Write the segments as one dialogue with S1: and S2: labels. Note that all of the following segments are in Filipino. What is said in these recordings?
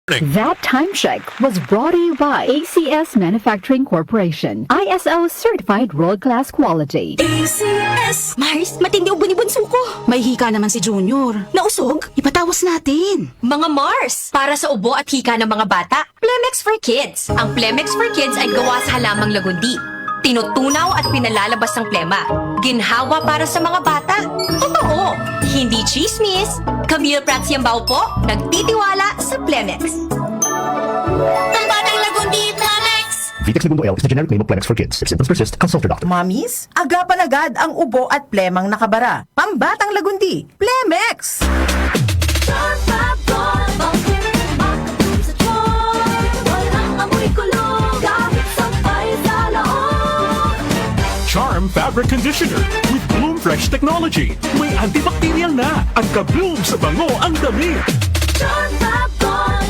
S1: That time check was brought to you by ACS Manufacturing Corporation. ISO certified world-class quality.
S2: ACS! Mars, matindi ubo ni bunso ko.
S3: May hika naman si Junior.
S2: Nausog?
S3: Ipatawas natin.
S4: Mga Mars, para sa ubo at hika ng mga bata, Plemex for Kids. Ang Plemex for Kids ay gawa sa halamang lagundi. Tinutunaw at pinalalabas ng plema. Ginhawa para sa mga bata. Totoo! Hindi chismis. Camille Prats Yambao po, nagtitiwala sa Plemex. Ang batang lagundi, Plemex!
S5: Vitex Segundo L is the generic name of Plemex for kids. If symptoms persist, consult your doctor.
S6: Mamis, agapan agad ang ubo at plemang nakabara. Pambatang lagundi, Plemex!
S7: Charm Fabric Conditioner with Bloom Fresh Technology. May antibacterial na at ka-bloom sa bango ang damit.
S8: Charm Fab-Gone,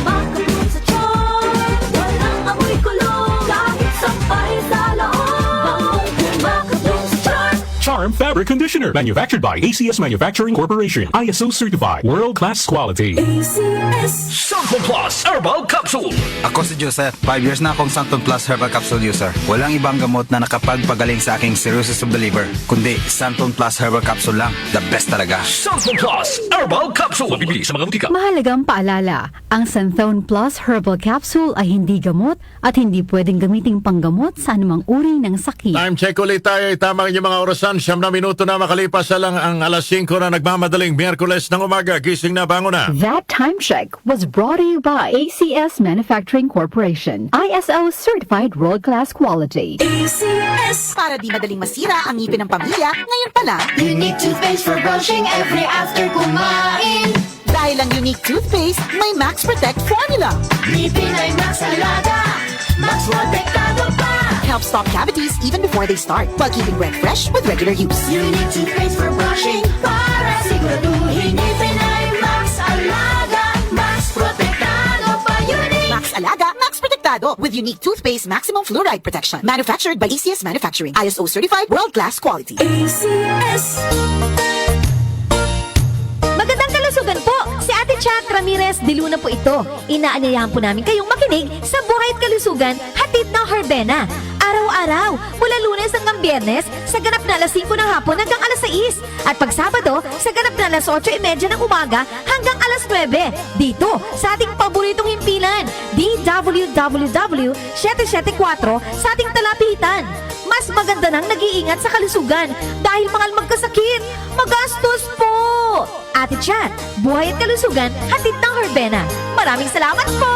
S8: makabloom sa charm. Walang amoy kulong, kahit sampay sa loob. Makabloom sa charm.
S7: Charm Fabric Conditioner. Manufactured by ACS Manufacturing Corporation. ISO certified. World-class quality.
S8: ACS.
S9: Santon Plus Herbal Capsule. Ako si Joseph. 5 years na akong Santon Plus Herbal Capsule user. Walang ibang gamot na nakapagpagaling sa aking cirrhosis of the liver, kundi Santon Plus Herbal Capsule lang. The best talaga.
S5: Santon Plus Herbal Capsule. Mabibili sa mga butika.
S1: Mahalagang paalala, ang Santhone Plus Herbal Capsule ay hindi gamot at hindi pwedeng gamiting panggamot sa anumang uri ng sakit.
S10: Time check ulit tayo. Tama ang inyong mga orasan. 9 na minuto na makalipas sa lang ang alas 5 na nagmamadaling Miyerkules ng umaga. Gising na, bango na.
S1: That time check was brought to you by ACS Manufacturing Corporation. ISO certified world-class quality.
S2: ACS! Para di madaling masira ang ngipin ng pamilya, ngayon pa lang,
S8: Unique toothpaste for brushing every after kumain.
S2: dahil ang unique toothpaste, may Max Protect formula.
S8: Ngipin ay Max Alaga, Max Protektado pa.
S2: Helps stop cavities even before they start, while keeping breath fresh with regular use.
S8: Unique toothpaste for brushing para siguraduhin ngipin ay Max Alaga, Max Protektado pa. Unique.
S2: Max Alaga, Max Protectado with unique toothpaste maximum fluoride protection. Manufactured by ACS Manufacturing. ISO certified world-class quality.
S8: ACS.
S4: Magandang kalusugan po! Si Ate Chat Ramirez de Luna po ito. Inaanyayahan po namin kayong makinig sa Buhay at Kalusugan, hatid ng Herbena. Araw-araw, mula Lunes hanggang Biyernes, sa ganap na alas 5 ng hapon hanggang alas 6. At pag Sabado, sa ganap na alas 8:30 ng umaga hanggang alas 9. Dito, sa ating paboritong himpilan, DWWW 774 sa ating talapitan. Mas maganda nang nag-iingat sa kalusugan dahil mahal magkasakit. Magastos po! Ate Chat, Buhay at Kalusugan, hatid ng Herbena. Maraming salamat po!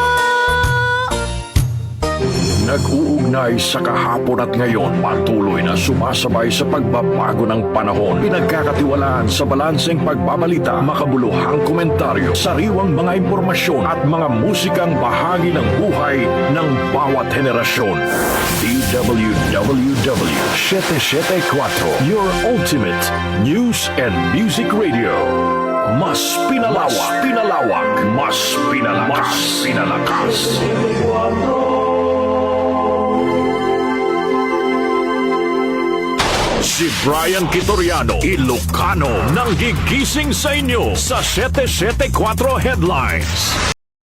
S11: Nag-uugnay sa kahapon at ngayon, patuloy na sumasabay sa pagbabago ng panahon. Pinagkakatiwalaan sa balanseng pagbabalita, makabuluhang komentaryo, sariwang mga impormasyon at mga musikang bahagi ng buhay ng bawat henerasyon. DWWW 774, your ultimate news and music radio. Mas pinalawak, mas pinalakas. Si Brian Kitoriano, Ilocano, nang gigising sa inyo sa 774 Headlines.